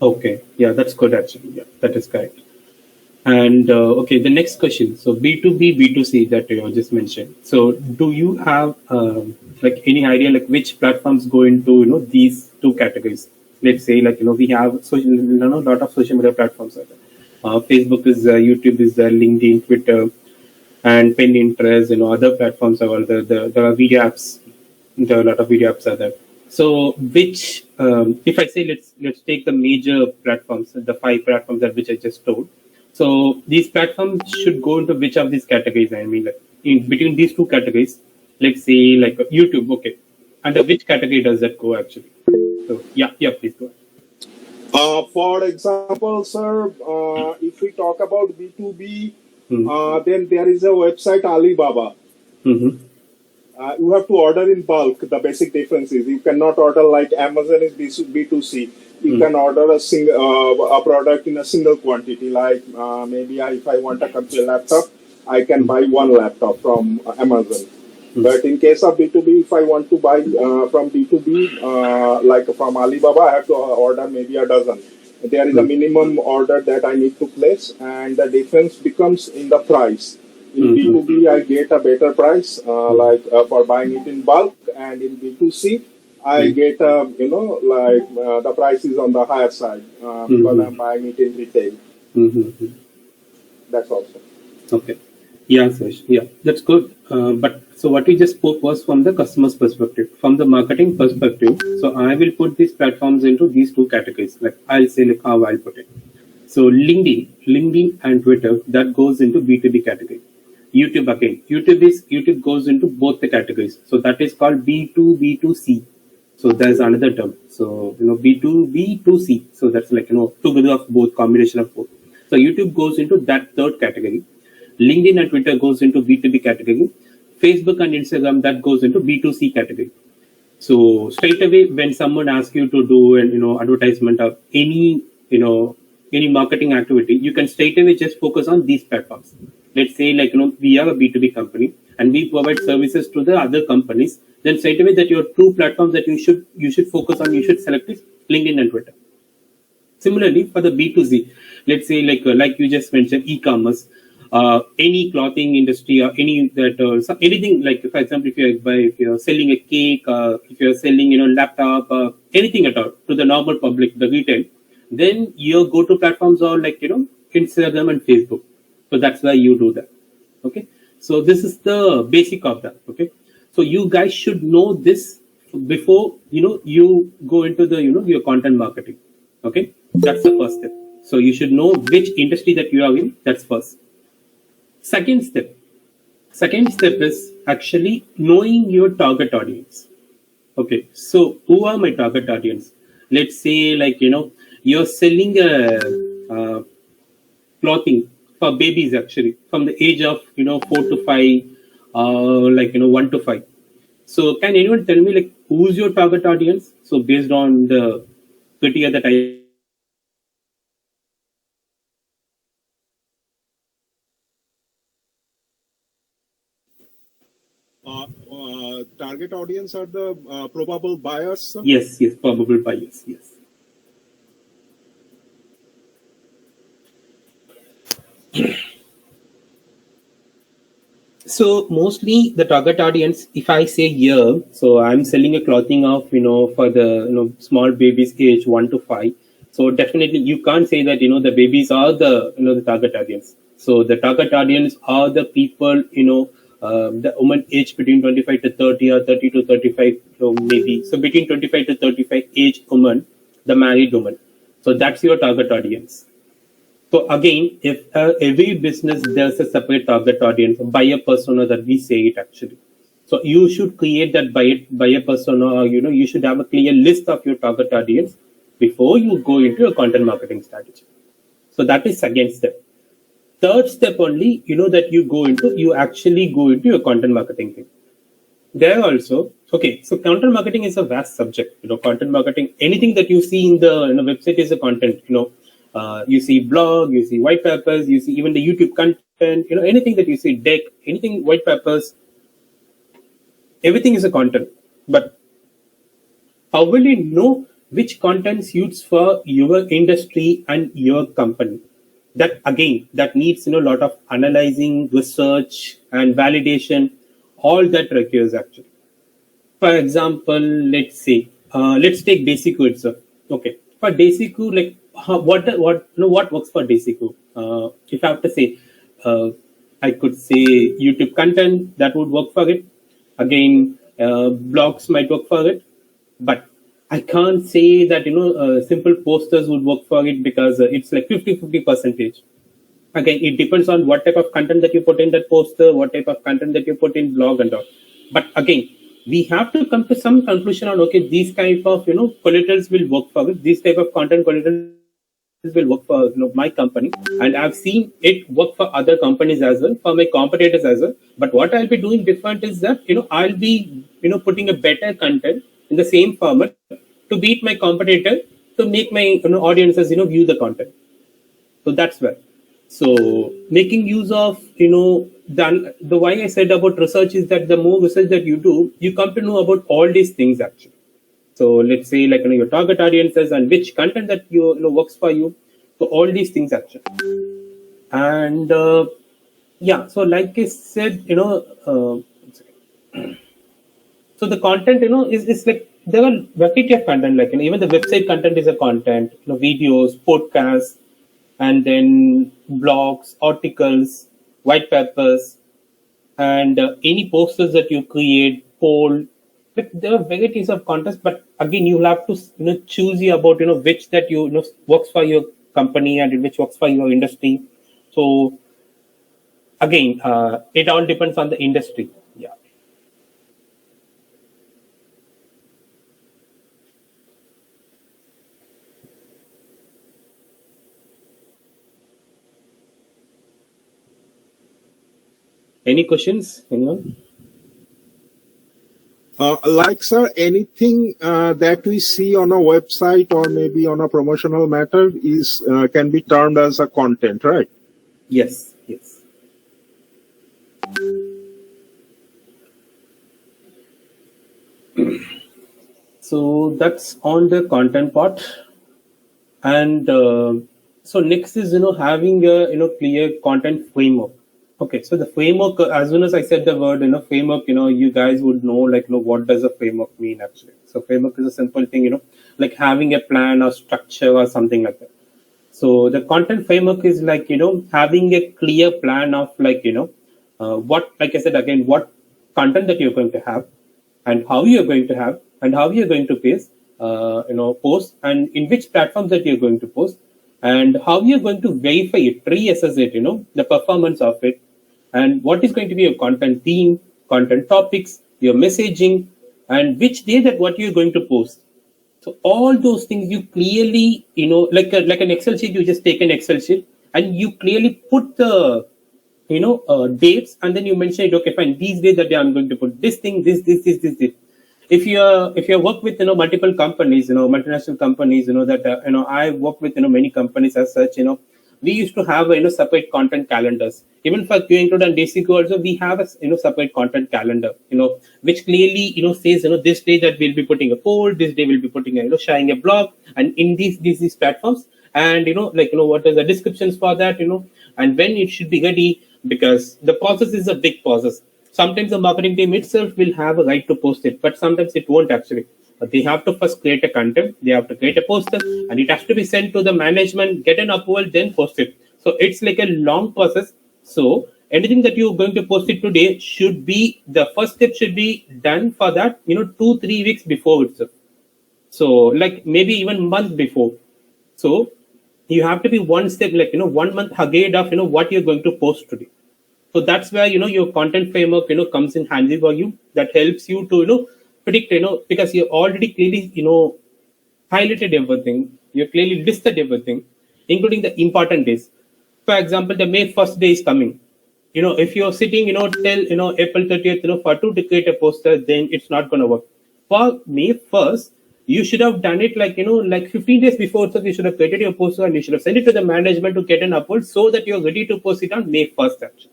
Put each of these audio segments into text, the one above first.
Okay, yeah, that's good actually. Yeah, that is correct. And okay, the next question. So B2B, B2C that you just mentioned. So do you have like any idea like which platforms go into these two categories? Let's say like we have social, lot of social media platforms are there. Facebook is there, YouTube is there, LinkedIn, Twitter, and Pinterest. Other platforms are all there. There are video apps. There are a lot of video apps are there. So, which, if I say let's take the major platforms, the five platforms that which I just told. So these platforms should go into which of these categories? I mean, like in between these two categories, let's say like YouTube. Okay, under which category does that go actually? So yeah, please go ahead. For example, sir, if we talk about B2B, Hmm. then there is a website Alibaba. Mm-hmm. You have to order in bulk. The basic difference is you cannot order like Amazon is B2C. You Mm-hmm. can order a product in a single quantity. Like maybe if I want a computer laptop, I can buy one laptop from Amazon. But in case of B2B, if I want to buy from B2B, like from Alibaba, I have to order maybe a dozen. There is a minimum order that I need to place, and the difference becomes in the price. In Mm-hmm. B2B, I get a better price, like for buying it in bulk, and in B2C, I get, the price is on the higher side because Mm-hmm. I'm buying it in retail. Mm-hmm. That's also. Okay. Yeah, Suresh. Yeah, that's good. But so what we just spoke was from the customer's perspective, from the marketing perspective. So I will put these platforms into these two categories. Like I'll say like how I'll put it. So LinkedIn and Twitter that goes into B2B category. YouTube again. YouTube goes into both the categories. So that is called B2B2C. So there's another term. So B2B2C. So that's like together of both, combination of both. So YouTube goes into that third category. LinkedIn and Twitter goes into B2B category. Facebook and Instagram that goes into B2C category. So straight away, when someone asks you to do an advertisement of any marketing activity, you can straight away just focus on these platforms. Let's say like we are a B2B company and we provide services to the other companies. Then straight away that your two platforms that you should focus on, you should select is LinkedIn and Twitter. Similarly, for the B2C, let's say like you just mentioned, e-commerce, any clothing industry or any that anything like for example, if you're selling a cake, if you're selling laptop, anything at all to the normal public, the retail, then your go-to platforms are like Instagram and Facebook. So that's why you do that. Okay, so this is the basic of that. Okay, so you guys should know this before you go into the your content marketing. Okay, that's the first step. So you should know which industry that you are in. That's first. Second step is actually knowing your target audience. Okay, so who are my target audience? Let's say like you're selling a clothing for babies actually from the age of 4 to 5, like 1 to 5. So can anyone tell me like who's your target audience? So based on the criteria that I Target audience are the probable buyers. yes, probable buyers, yes. So mostly the target audience, if I say here, so I'm selling a clothing of for the small babies age 1 to 5. So definitely you can't say that the babies are the the target audience. So the target audience are the people the woman age between 25 to 30 or 30 to 35, so maybe so between 25 to 35 age woman, the married woman. So that's your target audience. So again, if every business there's a separate target audience, buyer persona that we say it actually. So you should create that buyer persona. Or, you should have a clear list of your target audience before you go into a content marketing strategy. So that is second step. Third step only, that you actually go into your content marketing thing. There also, okay. So content marketing is a vast subject. Content marketing, anything that you see in the website is a content. You see blog, you see white papers, you see even the YouTube content. Anything that you see deck, anything white papers, everything is a content. But how will you know which content suits for your industry and your company. That again, that needs a lot of analyzing, research, and validation. All that requires actually. For example, let's take Desiku itself. Okay, for Desiku, like what works for Desiku? If I have to say, uh, I could say YouTube content that would work for it. Again, blogs might work for it, but I can't say that simple posters would work for it because it's like 50-50 percentage. Again, it depends on what type of content that you put in that poster, what type of content that you put in blog and all. But again, we have to come to some conclusion on, okay, these type of collaterals will work for it, these type of content collaterals will work for my company, and I've seen it work for other companies as well, for my competitors as well. But what I'll be doing different is that I'll be putting a better content in the same format to beat my competitor, to make my audiences view the content. So that's where. So making use of the why I said about research is that the more research that you do, you come to know about all these things actually. So let's say like your target audiences and which content that works for you. So all these things actually. And yeah, so like I said, so the content is like there are variety of content, like even the website content is a content, videos, podcasts, and then blogs, articles, white papers, and any posters that you create, poll. Like there are varieties of contents, but again, you will have to choose about which that works for your company and which works for your industry. So again, it all depends on the industry. Yeah. Any questions? Anyone? Like, sir, anything that we see on a website or maybe on a promotional matter is can be termed as a content, right? Yes. Yes. So that's on the content part, and so next is having a clear content framework. Okay, so the framework, as soon as I said the word framework, you guys would know like what does a framework mean actually. So framework is a simple thing, like having a plan or structure or something like that. So the content framework is like having a clear plan of like what, like I said again, what content that you're going to have, and how you're going to have, and how you're going to post, and in which platforms that you're going to post, and how you're going to verify it, reassess it, the performance of it, and what is going to be your content theme, content topics, your messaging, and which day that what you're going to post. So all those things you clearly, like an Excel sheet, you just take an Excel sheet and you clearly put the, dates, and then you mention it. Okay, fine. These days that I'm going to put this thing, this. If you work with multiple companies, multinational companies, that I work with many companies as such. We used to have separate content calendars. Even for QInclude and Desiku also, we have a separate content calendar. Which clearly says this day that we'll be putting a poll, this day we'll be putting sharing a blog, and in these platforms, and what is the descriptions for that, and when it should be ready, because the process is a big process. Sometimes the marketing team itself will have a right to post it, but sometimes it won't actually. But they have to first create a content, they have to create a poster, and it has to be sent to the management, get an approval, then post it. So it's like a long process. So anything that you're going to post it today should be, the first step should be done for that, 2-3 weeks before itself. So like maybe even month before. So you have to be one step, like 1 month ahead of what you're going to post today. So that's where your content framework comes in handy for you. That helps you to predict, because you already clearly highlighted everything. You clearly listed everything, including the important days. For example, the May 1st day is coming. If you're sitting till April 30th for to create a poster, then it's not going to work. For May 1st, you should have done it like 15 days before. So you should have created your poster and you should have sent it to the management to get an approval, so that you're ready to post it on May 1st actually.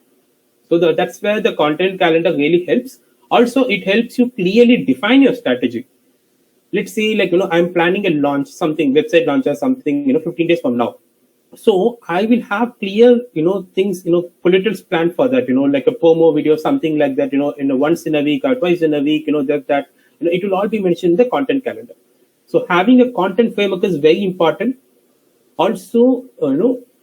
So that's where the content calendar really helps. Also, it helps you clearly define your strategy. let's say like, I'm planning a launch, something, website launch or something, 15 days from now. So I will have clear, things, collaterals planned for that, like a promo video, something like that, once in a week or twice in a week, that, it will all be mentioned in the content calendar. So having a content framework is very important. Also,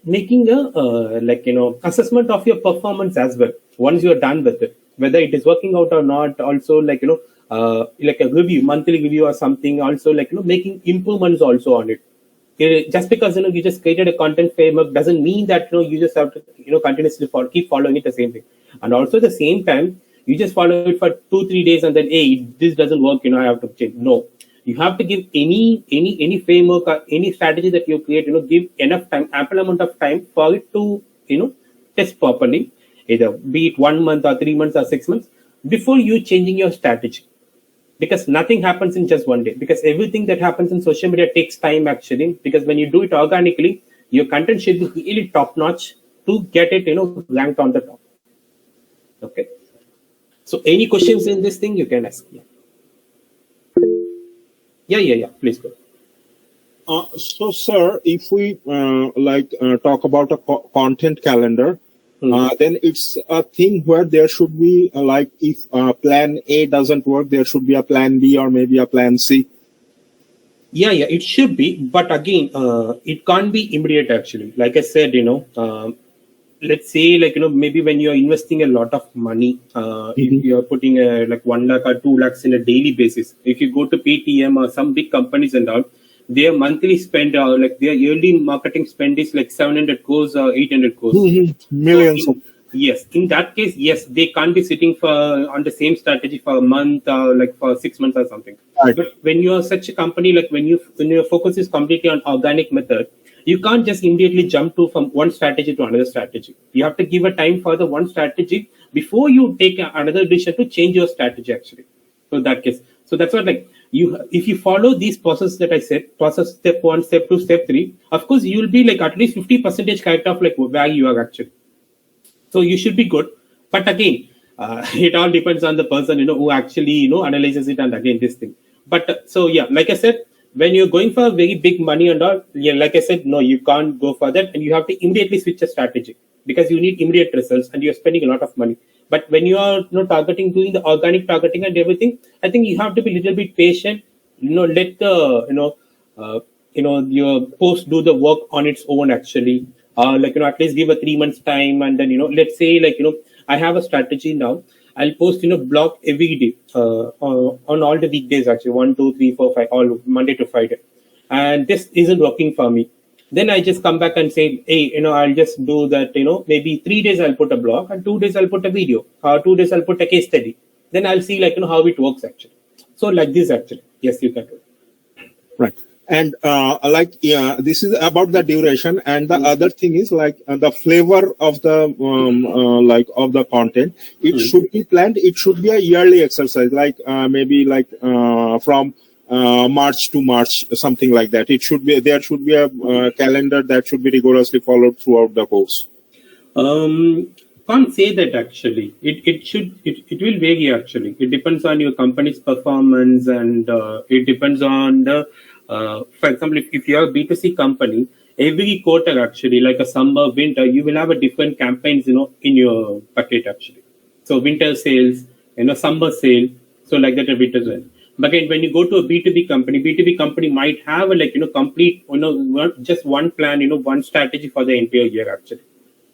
making a assessment of your performance as well once you are done with it, whether it is working out or not. Also, like a review, monthly review or something. Also, like making improvements also on it. Just because you just created a content framework doesn't mean that you just have to continuously keep following it the same thing. And also at the same time, you just follow it for 2-3 days and then, hey, this doesn't work, I have to change. No, you have to give any framework or any strategy that you create, give enough time, ample amount of time for it to test properly, either be it 1 month or 3 months or 6 months before you changing your strategy. Because nothing happens in just one day, because everything that happens in social media takes time actually, because when you do it organically, your content should be really top notch to get it ranked on the top. Okay, so any questions in this thing you can ask. Yeah, please go. So, sir, if we talk about a content calendar, then it's a thing where there should be if plan A doesn't work, there should be a plan B or maybe a plan C. Yeah, it should be, but again, it can't be immediate actually. Like I said, let's say maybe when you're investing a lot of money, if you're putting like 1 lakh or 2 lakhs in a daily basis, if you go to Paytm or some big companies and all, their monthly spend or like their yearly marketing spend is like 700 crores or 800 crores. Millions. Yes, in that case, yes, they can't be sitting on the same strategy for a month or like for 6 months or something. Right. But when you're such a company, like when your focus is completely on organic method, you can't just immediately jump to from one strategy to another strategy. You have to give a time for the one strategy before you take another decision to change your strategy actually. So that case, so that's what if you follow these processes that I said, process step 1, step 2, step 3, of course you will be like at least 50% kind of like where you are actually. So you should be good. But again, it all depends on the person, who actually, analyzes it. And again, this thing. But so, yeah, like I said, when you're going for very big money and all, yeah, like I said, no, you can't go for that. And you have to immediately switch a strategy because you need immediate results and you're spending a lot of money. But when you are targeting, doing the organic targeting and everything, I think you have to be a little bit patient, let the, your post do the work on its own actually. At least give a 3 months time, and then let's say I have a strategy now. I'll post blog every day on all the weekdays actually, 1, 2, 3, 4, 5, all Monday to Friday, and this isn't working for me. Then I just come back and say, hey, I'll just do that. Maybe 3 days I'll put a blog, and 2 days I'll put a video, 2 days I'll put a case study. Then I'll see how it works actually. So like this actually, yes, you can do it. Right. And this is about the duration, and the other thing is the flavor of the of the content. It should be planned. It should be a yearly exercise, maybe from March to March, something like that. It should be there should be a calendar that should be rigorously followed throughout the course. Can't say that actually. It will vary actually. It depends on your company's performance, and it depends on the. For example, if you are a B2C company, every quarter actually, like a summer, winter, you will have a different campaigns, in your packet actually. So winter sales, summer sale, so like that a bit as well. But again, when you go to a B2B company might have a complete, just one plan, one strategy for the entire year actually.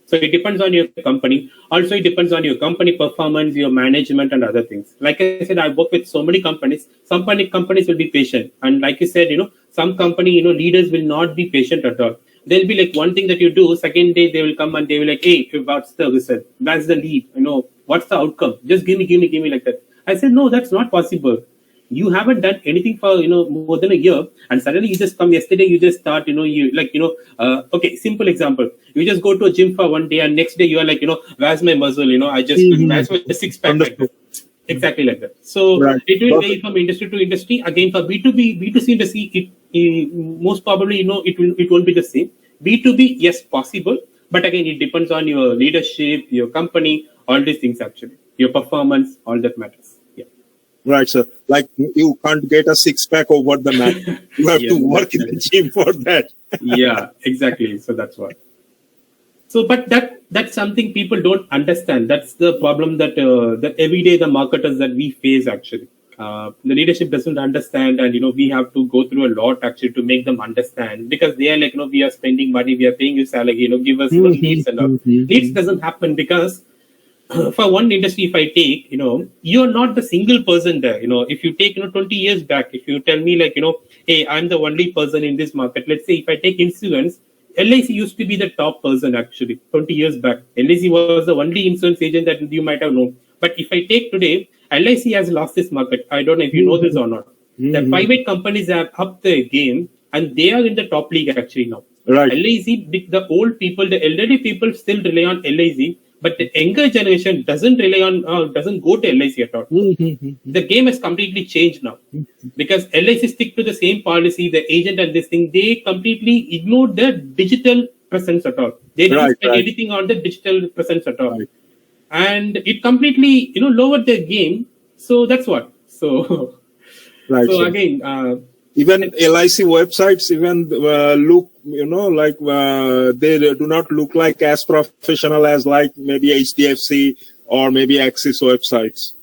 So it depends on your company. Also, it depends on your company performance, your management, and other things. Like I said, I work with so many companies. Some companies will be patient, and like you said, some company, leaders will not be patient at all. There'll be one thing that you do. Second day, they will come and they will hey, what's the result? That's the lead. What's the outcome? Just give me like that. I said, no, that's not possible. You haven't done anything for more than a year, and suddenly you just come yesterday. You just start okay. Simple example. You just go to a gym for 1 day, and next day you are where's my muscle? I just where's my six pack? Exactly like that. So it will vary from industry to industry. Again, for B2B, B2C industry, it most probably it won't be the same. B2B, yes, possible, but again, it depends on your leadership, your company, all these things actually, your performance, all that matters. Right, sir. Like you can't get a six pack over the night. You have Yeah, to work in the gym for that. yeah, exactly. So that's what. So, but that's something people don't understand. That's the problem that every day the marketers that we face actually. The leadership doesn't understand, and we have to go through a lot actually to make them understand, because they are like, we are spending money, we are paying you salary, give us leads and all. Leads doesn't happen because for one industry, if I take, you're not the single person there. If you take, 20 years back, if you tell me like, hey, I'm the only person in this market. Let's say if I take insurance, LIC used to be the top person actually 20 years back. LIC was the only insurance agent that you might have known. But if I take today, LIC has lost this market. I don't know if you know this or not. The private companies have upped their game and they are in the top league actually now. Right. LIC, the old people, the elderly people still rely on LIC, but the younger generation doesn't rely on, doesn't go to LIC at all. The game has completely changed now because LIC stick to the same policy, the agent and this thing, they completely ignore the digital presence at all. They didn't spend anything on the digital presence at all. And it completely, lowered their game. So that's what. So, so again, even LIC websites even look, like they do not look like as professional as like maybe HDFC or maybe Axis websites.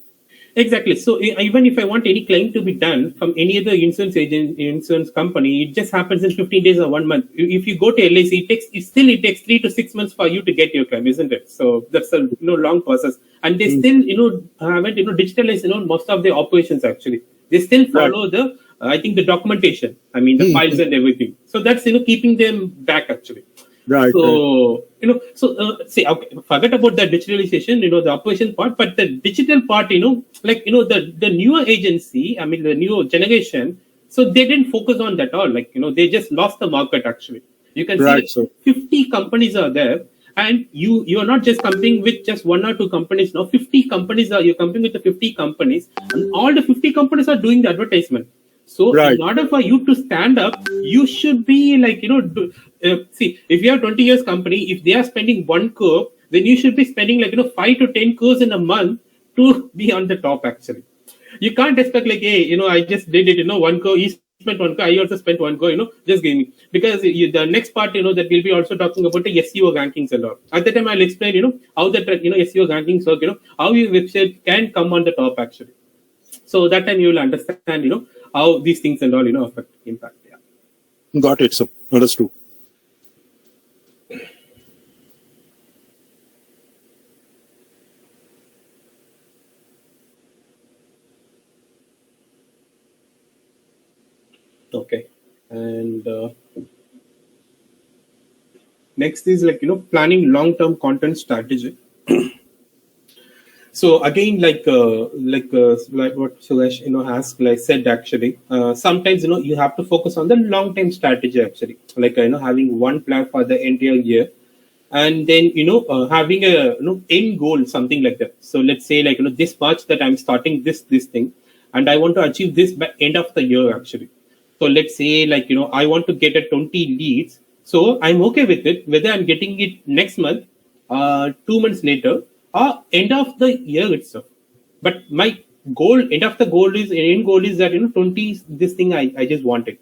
Exactly. So even if I want any claim to be done from any other insurance agent, insurance company, it just happens in 15 days or 1 month. If you go to LIC, it takes 3 to 6 months for you to get your claim, isn't it? So that's a long process, and they still haven't digitalized most of their operations actually. They still follow the I think the documentation. I mean the files and everything. So that's keeping them back actually. Right. So say okay, forget about the digitalization, the operation part, but the digital part, the newer agency, I mean the newer generation, so they didn't focus on that all. Like they just lost the market actually. You can see 50 companies are there, and you are not just competing with just 1 or 2 companies. Now 50 companies you're competing with the 50 companies, and all the 50 companies are doing the advertisement. So in order for you to stand up, you should be like, see, if you have 20 years company, if they are spending 1 crore, then you should be spending like, 5 to 10 crores in a month to be on the top actually. You can't expect like, hey, I just did it, 1 crore, he spent 1 crore, I also spent 1 crore, just give me. Because the next part, that we'll be also talking about the SEO rankings a lot. At the time, I'll explain, how the, SEO rankings work, how your website can come on the top actually. So that time you will understand, how these things and all, affect impact. Yeah. Got it, sir. Understood. Okay. And next is like, planning long-term content strategy. So again, like what Suresh, has like said actually, sometimes, you have to focus on the long-term strategy actually, like, having one plan for the entire year, and then, having a, end goal, something like that. So let's say like, this March that I'm starting this thing, and I want to achieve this by end of the year actually. So let's say like, I want to get a 20 leads. So I'm okay with it, whether I'm getting it next month, 2 months later, or end of the year itself. But my end goal is that, 20, this thing I just want it.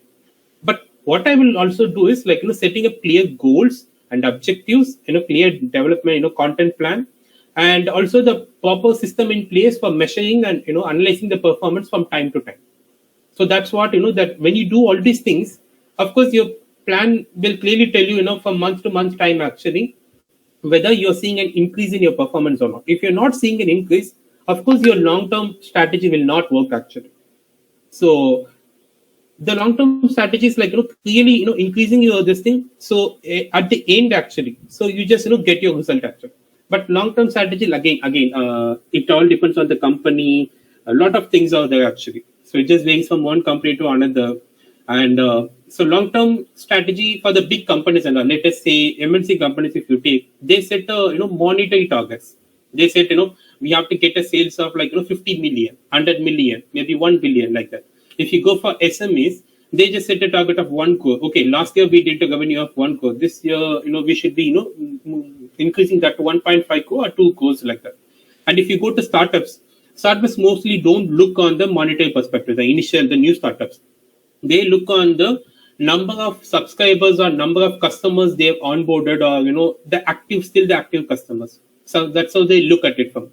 But what I will also do is like, setting up clear goals and objectives, clear development, content plan, and also the proper system in place for measuring and, analyzing the performance from time to time. So that's what, that when you do all these things, of course, your plan will clearly tell you, from month to month time actually, whether you're seeing an increase in your performance or not. If you're not seeing an increase, of course, your long-term strategy will not work actually. So the long-term strategy is like, clearly, increasing your this thing. So at the end actually, so you just, get your result actually. But long-term strategy, again, it all depends on the company. A lot of things are there actually. So it just varies from one company to another. And so long-term strategy for the big companies, and let us say MNC companies, if you take, they set monetary targets. They said, we have to get a sales of like, 50 million, 100 million, maybe 1 billion, like that. If you go for SMEs, they just set a target of 1 crore. Okay, last year we did a revenue of 1 crore. This year, we should be, increasing that to 1.5 crore or 2 crores, like that. And if you go to startups, startups mostly don't look on the monetary perspective, the new startups. They look on the number of subscribers or number of customers they've onboarded, or the active customers. So that's how they look at it from.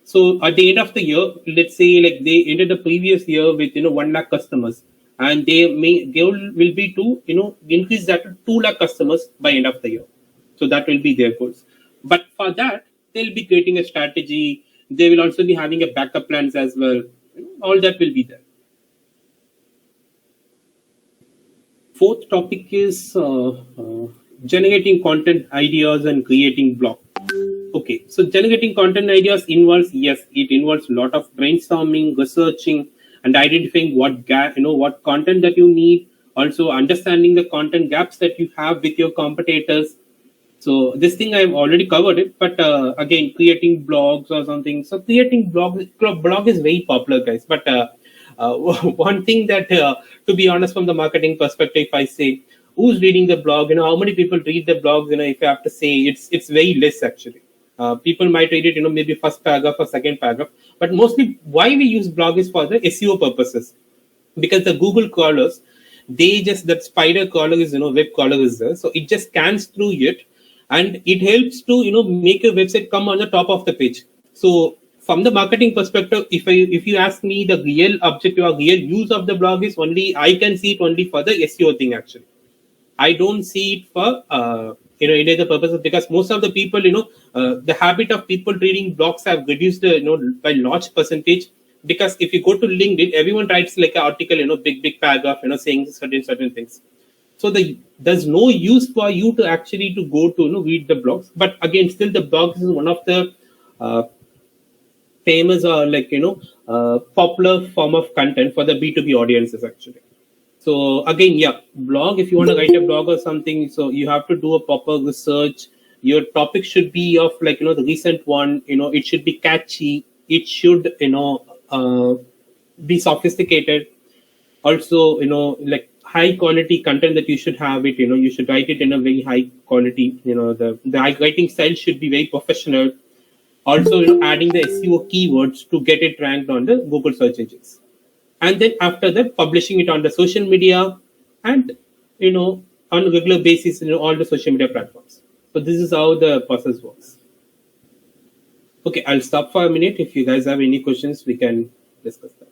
So at the end of the year, let's say like they ended the previous year with 1 lakh customers, and they will be to increase that to 2 lakh customers by end of the year. So that will be their goals. But for that, they'll be creating a strategy. They will also be having a backup plans as well. All that will be there. Fourth topic is generating content ideas and creating blog. Okay, so generating content ideas involves, yes, it involves a lot of brainstorming, researching, and identifying what content that you need. Also understanding the content gaps that you have with your competitors. So this thing I've already covered it, but again, creating blogs or something. So creating blog is very popular, guys. But one thing that, to be honest, from the marketing perspective, if I say who's reading the blog, how many people read the blogs, if I have to say, it's very less actually. People might read it, maybe first paragraph or second paragraph. But mostly, why we use blog is for the SEO purposes, because the Google crawlers, that spider crawler is, web crawler is there, so it just scans through it, and it helps to make a website come on the top of the page. So from the marketing perspective, if you ask me, the real objective or real use of the blog is only, I can see it only for the SEO thing actually. I don't see it for any other purposes, because most of the people, the habit of people reading blogs have reduced by large percentage. Because if you go to LinkedIn, everyone writes like an article, big paragraph, saying certain things. So there's no use for you to actually to go to read the blogs. But again, still the blogs is one of the famous or popular form of content for the B2B audiences actually. So again, yeah, blog, if you want to write a blog or something, so you have to do a proper research. Your topic should be of the recent one, it should be catchy. It should, be sophisticated. Also, like high quality content that you should have it, you should write it in a very high quality, the writing style should be very professional. Also, adding the SEO keywords to get it ranked on the Google search engines. And then after that, publishing it on the social media and, on a regular basis, all the social media platforms. So this is how the process works. Okay, I'll stop for a minute. If you guys have any questions, we can discuss that.